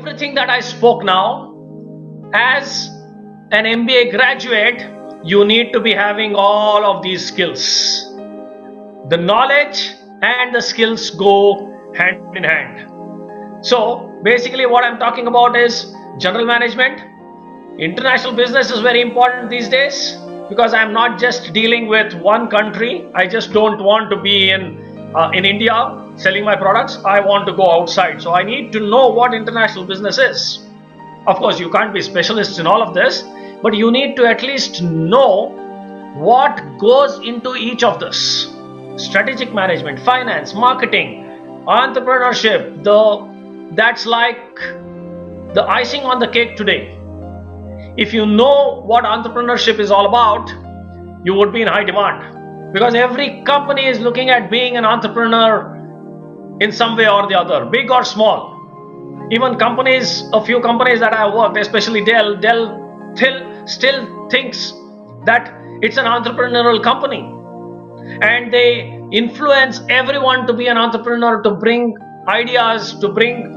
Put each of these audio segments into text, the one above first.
everything that I spoke now, as an MBA graduate, you need to be having all of these skills. The knowledge and the skills go hand in hand. So basically what I'm talking about is general management. International business is very important these days because I'm not just dealing with one country. I just don't want to be in India selling my products. I want to go outside. So I need to know what international business is. Of course, you can't be specialists in all of this, but you need to at least know what goes into each of this. Strategic management, finance, marketing, entrepreneurship, that's like the icing on the cake today. If you know what entrepreneurship is all about, you would be in high demand because every company is looking at being an entrepreneur in some way or the other, big or small. Even companies, a few companies that I have worked, especially Dell still thinks that it's an entrepreneurial company, and they influence everyone to be an entrepreneur, to bring ideas, to bring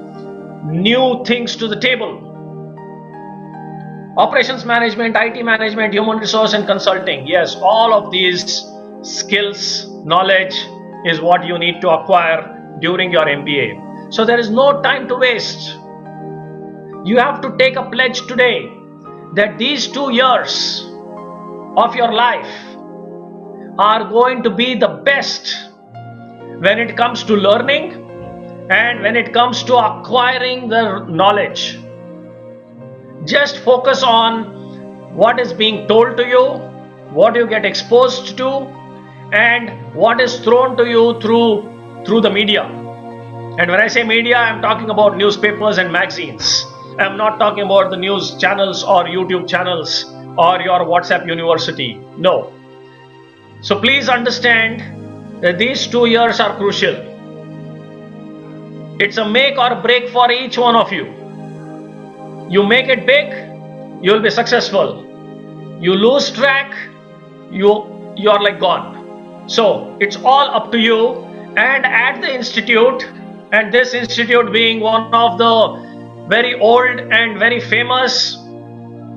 new things to the table. Operations management, IT management, human resource and consulting. Yes, all of these skills, knowledge is what you need to acquire during your MBA. So there is no time to waste. You have to take a pledge today that these 2 years of your life are going to be the best when it comes to learning and when it comes to acquiring the knowledge. Just focus on what is being told to you, what you get exposed to, and what is thrown to you through the media. And when I say media, I'm talking about newspapers and magazines. I'm not talking about the news channels or YouTube channels or your WhatsApp university. No. So please understand that these 2 years are crucial. It's a make or break for each one of you. You make it big, you'll be successful. You lose track, you're like gone. So it's all up to you. And at the institute, and this institute being one of the very old and very famous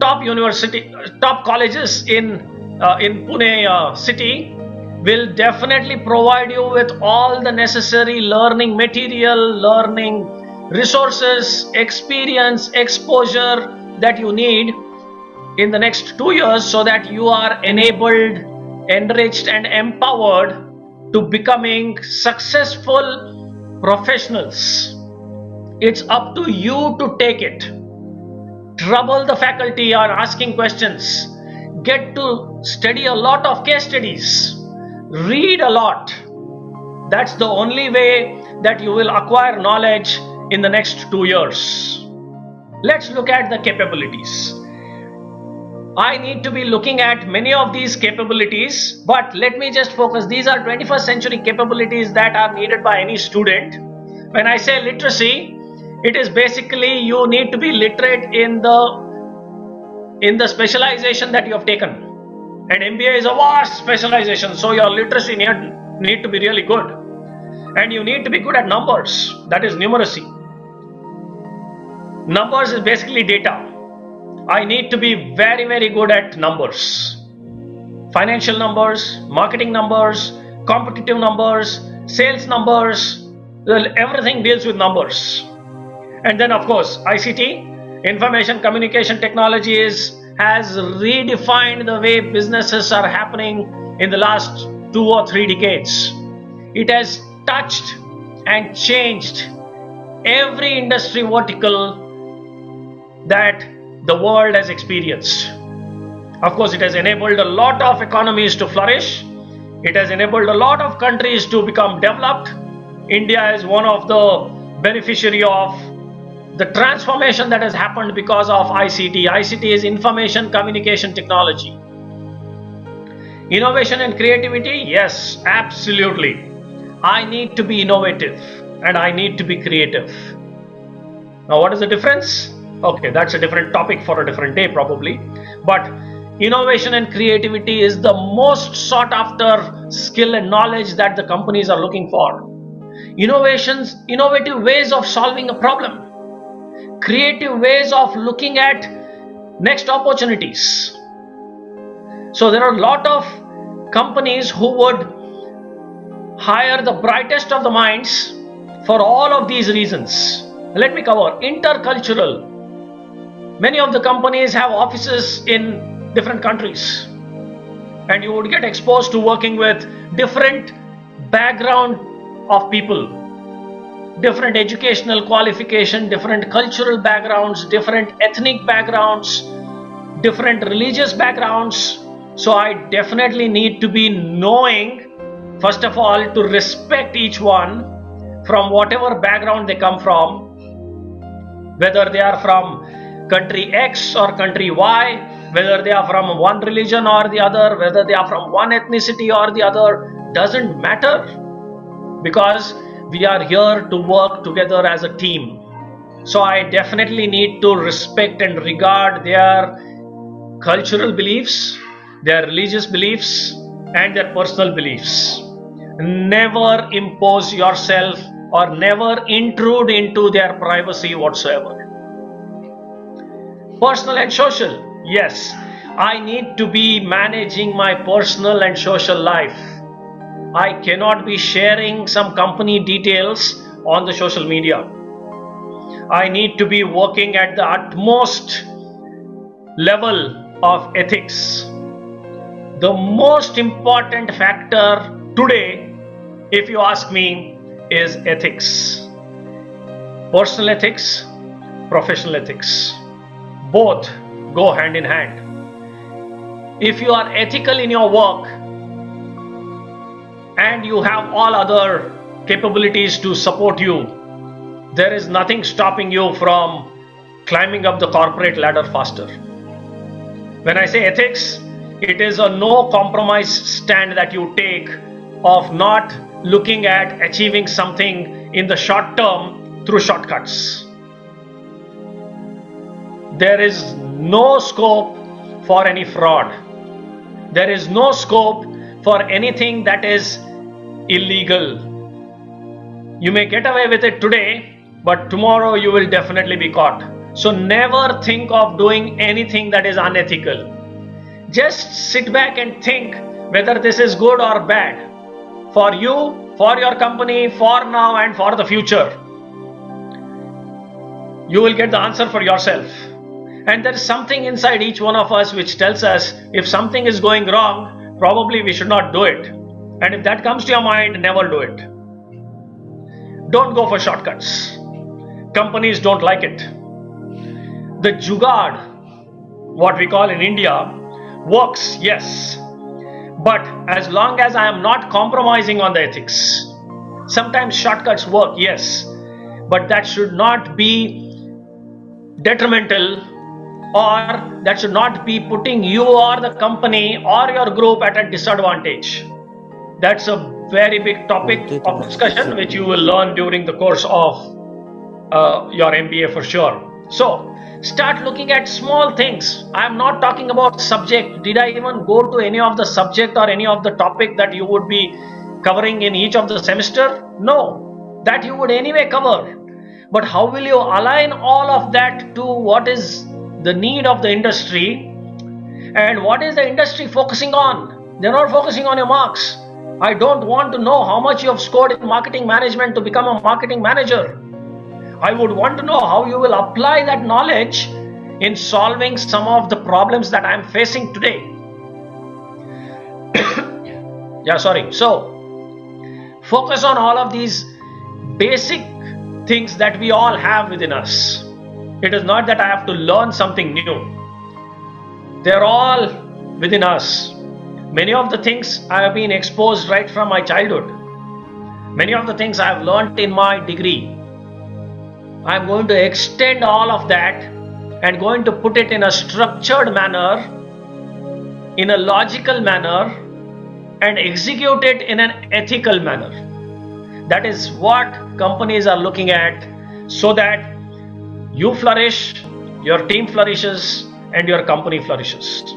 top colleges in Pune city, will definitely provide you with all the necessary learning material, learning resources, experience, exposure that you need in the next 2 years so that you are enabled, enriched and empowered to becoming successful professionals. It's up to you to take it. Trouble the faculty on asking questions. Get to study a lot of case studies. Read a lot. That's the only way that you will acquire knowledge in the next 2 years. Let's look at the capabilities. I need to be looking at many of these capabilities, but let me just focus. These are 21st century capabilities that are needed by any student. When I say literacy, it is basically you need to be literate in the specialization that you have taken. And MBA is a vast specialization, so your literacy need to be really good. And you need to be good at numbers, that is numeracy. Numbers is basically data. I need to be very, very good at numbers. Financial numbers, marketing numbers, competitive numbers, sales numbers, everything deals with numbers. And then of course, ICT, information communication technology has redefined the way businesses are happening in the last 2 or 3 decades. It has touched and changed every industry vertical that the world has experienced. Of course, it has enabled a lot of economies to flourish. It has enabled a lot of countries to become developed. India is one of the beneficiary of the transformation that has happened because of ICT. ICT is information communication technology. Innovation and creativity, yes, absolutely. I need to be innovative and I need to be creative. Now, what is the difference? Okay, that's a different topic for a different day probably. But innovation and creativity is the most sought after skill and knowledge that the companies are looking for. Innovative ways of solving a problem. creative ways of looking at next opportunities. So there are a lot of companies who would hire the brightest of the minds for all of these reasons. Let me cover intercultural. Many of the companies have offices in different countries, and you would get exposed to working with different background of people, different educational qualification, different cultural backgrounds, different ethnic backgrounds, different religious backgrounds. So I definitely need to be knowing, first of all, to respect each one from whatever background they come from, whether they are from country X or country Y, whether they are from one religion or the other, whether they are from one ethnicity or the other, doesn't matter, because we are here to work together as a team. So I definitely need to respect and regard their cultural beliefs, their religious beliefs, and their personal beliefs. Never impose yourself or never intrude into their privacy whatsoever. Personal and social. Yes, I need to be managing my personal and social life. I cannot be sharing some company details on the social media. I need to be working at the utmost level of ethics. The most important factor today, if you ask me, is ethics. Personal ethics, professional ethics. Both go hand in hand. If you are ethical in your work and you have all other capabilities to support you, there is nothing stopping you from climbing up the corporate ladder faster. When I say ethics, it is a no compromise stand that you take of not looking at achieving something in the short term through shortcuts. There is no scope for any fraud. There is no scope for anything that is illegal. You may get away with it today, but tomorrow you will definitely be caught. So never think of doing anything that is unethical. Just sit back and think whether this is good or bad for you, for your company, for now and for the future. You will get the answer for yourself. And there is something inside each one of us which tells us if something is going wrong, probably we should not do it. And if that comes to your mind, never do it. Don't go for shortcuts. Companies don't like it. The jugaad, what we call in India, works, yes. But as long as I am not compromising on the ethics, sometimes shortcuts work, yes. But that should not be detrimental, or that should not be putting you or the company or your group at a disadvantage. That's a very big topic of discussion which you will learn during the course of your MBA for sure. So start looking at small things. I am not talking about subject. Did I even go to any of the subject or any of the topic that you would be covering in each of the semester? No, that you would anyway cover. But how will you align all of that to what is the need of the industry, and what is the industry focusing on? They're not focusing on your marks. I don't want to know how much you have scored in marketing management to become a marketing manager. I would want to know how you will apply that knowledge in solving some of the problems that I'm facing today. So focus on all of these basic things that we all have within us. It is not that I have to learn something new. They're all within us. Many of the things I have been exposed right from my childhood. Many of the things I have learned in my degree. I am going to extend all of that and going to put it in a structured manner, in a logical manner, and execute it in an ethical manner. That is what companies are looking at, so that you flourish, your team flourishes, and your company flourishes.